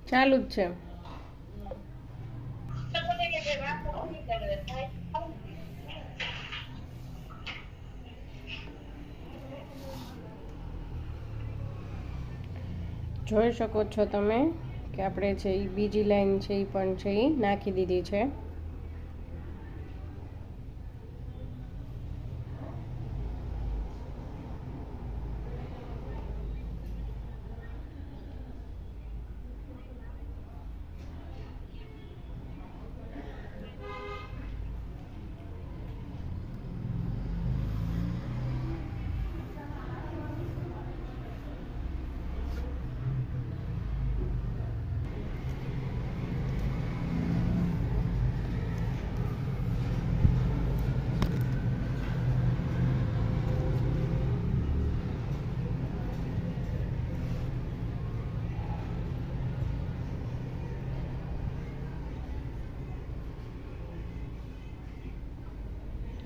ચાલુ જ છે. જોઈ શકો છો તમે કે આપણે જે બીજી લાઈન છે એ પણ છે એ નાખી દીધી છે.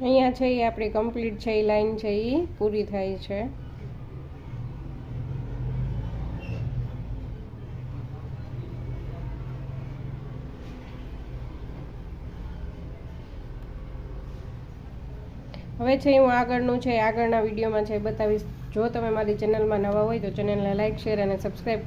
અહીંયા છે એ આપણી કમ્પ્લીટ છે એ લાઈન છે એ પૂરી થાય છે. હવે છે હું આગળનું છે આગળના વિડીયોમાં છે બતાવીશ. જો તમે મારી ચેનલમાં નવા હોય તો ચેનલને લાઇક શેર અને સબસ્ક્રાઈબ